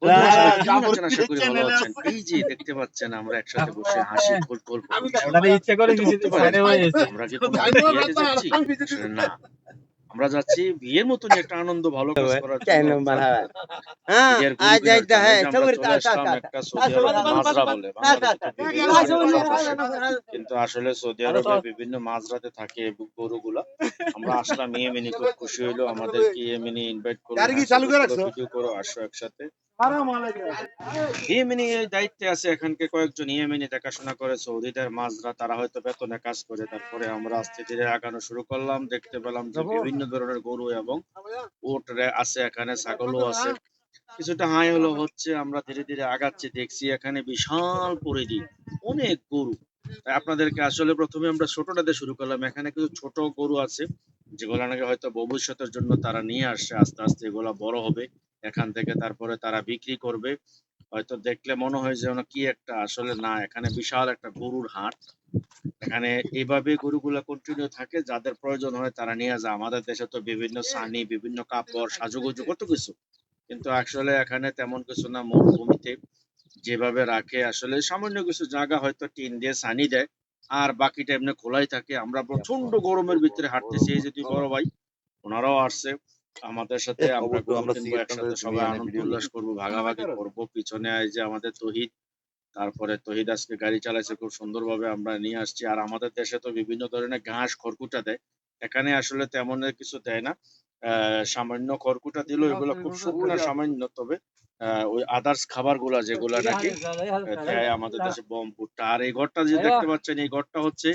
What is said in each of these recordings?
বন্ধুরা সবাই কেমন আছেন? আশা করি ভালো আছেন। এই যে দেখতে পাচ্ছেন আমরা একসাথে বসে হাসি গল্প করছি। ভাবতে পারেন আমরা কি কোনো বিয়েতে যাচ্ছি? আসলে না, আমরা যাচ্ছি বিয়ের মতনই একটা আনন্দ ভালো কাজ করার জন্য আমরা ঈদের গরু কেনার জন্য। এই যে আমরা চলে আসলাম একটা সৌদি আরব মাজরা বলে, বাংলাদেশে তো বিভিন্ন ধরনের মাজরা বসে, কিন্তু আসলে সৌদি আরবে বিভিন্ন মাজরাতে থাকে গরুগুলা। আমরা আসলাম ইয়েমেনি, খুব খুশি হইলো, আমাদেরকে ইয়েমেনি ইনভাইট করলো, ভিডিও করো, আসো একসাথে। ইয়েমেনি এই দায়িত্বে আছে এখানকে কয়েকজন ইয়েমেনি দেখাশোনা করে সৌদিদের মাজরা, তারা হয়তো বেতনে কাজ করে। তারপরে আমরা আস্তে ধীরে আগানো শুরু করলাম, দেখতে পেলাম যে বিভিন্ন ধরনের গরু এবং উট আছে, এখানে ছাগলও আছে। কিছুটা হাই হলো হচ্ছে, আমরা ধীরে ধীরে আগাচ্ছি, দেখছি এখানে বিশাল পরিধি অনেক গরু। তাই আপনাদেরকে আসলে প্রথমে আমরা ছোটটাতে শুরু করলাম। এখানে কিছু ছোট গরু আছে যেগুলো নাকি হয়তো ভবিষ্যতের জন্য তারা নিয়ে আসছে, আস্তে আস্তে এগুলা বড় হবে এখান থেকে, তারপরে তারা বিক্রি করবে। হয়তো দেখলে মনে হয় যেন কি একটা, আসলে না, এখানে বিশাল একটা গরুর হাট। এখানে এইভাবে গরুগুলা কন্টিনিউ থাকে, যাদের প্রয়োজন হয় তারা নিয়ে যায়। আমাদের দেশে তো বিভিন্ন ছানি, বিভিন্ন কাপড়, সাজুগুজু, কত কিছু, কিন্তু আসলে এখানে তেমন কিছু না। মরুভূমিতে যেভাবে রাখে, আসলে সামান্য কিছু জায়গা হয়তো টিন দিয়ে ছানি দেয়, আর বাকিটা এমনি খোলাই থাকে। আমরা প্রচন্ড গরমের ভিতরে হাঁটতেছি, এই যে দুই বড় ভাই, ওনারাও আসছে আমাদের সাথে। আমরা গরু কিনবো একসাথে, সবাই আনন্দ উল্লাস করবো, ভাগাভাগি করবো। পিছনে এই যে আমাদের তহিদ, তারপরে তহিদ আজকে গাড়ি চালাইছে খুব সুন্দরভাবে, আমরা নিয়ে আসছি। আর আমাদের দেশে তো বিভিন্ন ধরনের ঘাস খড়কুটা দেয়, এখানে আসলে তেমন কিছু দেয় না। সামান্য খড়কুটা দিল, এগুলো খুব শুকনা সামান্য, তবে ওই আদার্স খাবার গুলা যেগুলা নাকি দেয় আমাদের দেশে, গম ভুট্টা। আর এই ঘরটা যে দেখতে পাচ্ছেন, এই ঘরটা হচ্ছে,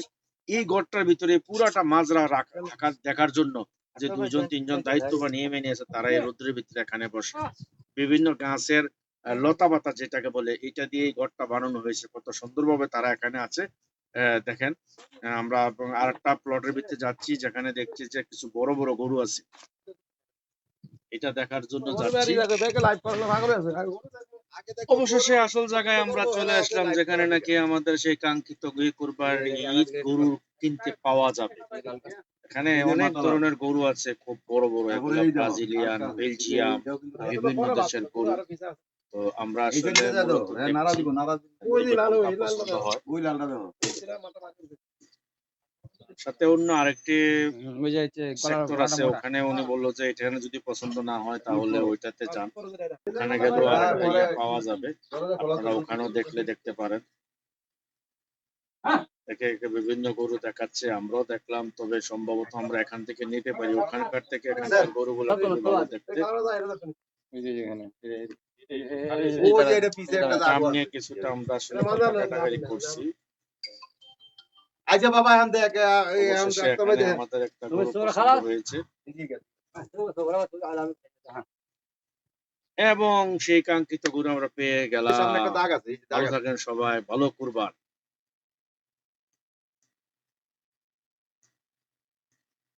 এই ঘরটার ভিতরে পুরাটা মাজরা রাখা দেখার জন্য যে দুইজন তিনজন দায়িত্ববান নিয়ে নিয়েছে, তারা এই রোদ্রের ভিতরে এখানে বসে বিভিন্ন গাছের লতা পাতা যেটাকে বলে, এটা দিয়ে এই ঘরটা বানানো হয়েছে। কত সুন্দরভাবে তারা এখানে আছে। দেখেন, আমরা আর একটা প্লটের ভিতরে যাচ্ছি, যেখানে দেখছি যে কিছু বড় বড় গরু আছে, এটা দেখার জন্য যাচ্ছি। অবশেষে আসল জায়গায় আমরা চলে আসলাম, যেখানে নাকি আমাদের সেই কাঙ্ক্ষিত কুরবানির ঈদ গরু কিনতে পাওয়া যাবে। এখানে অনেক ধরনের গরু আছে, খুব বড় বড়, এগুলো ব্রাজিলিয়ান, বেলজিয়াম, বিভিন্ন দেশের গরু। তো আমরা আসলে মূলত দেখছি কোনটা পছন্দ হয়। সাথে অন্য আরেকটি সেক্টর আছে, ওখানে উনি বললো যে এখানে যদি পছন্দ না হয় তাহলে ওইটাতে যান, ওখানে গেলেও আরেকটা ইয়ে পাওয়া যাবে, আপনারা ওখানেও দেখলে দেখতে পারেন। একে একে বিভিন্ন গরু দেখাচ্ছে, আমরাও দেখলাম, তবে সম্ভবত আমরা এখান থেকে নিতে পারি, ওখানকার থেকে এখানকার গরুগুলো খুবই ভালো দেখতে। দাম নিয়ে কিছুটা আমরা আসলে কাটাকাটি করছি। আচ্ছা বাবা, অবশেষে এখানে আমাদের একটা গরু পছন্দ হয়েছে এবং সেই কাঙ্ক্ষিত গরু আমরা পেয়ে গেলাম। ভালো থাকেন সবাই, ভালো কুরবান।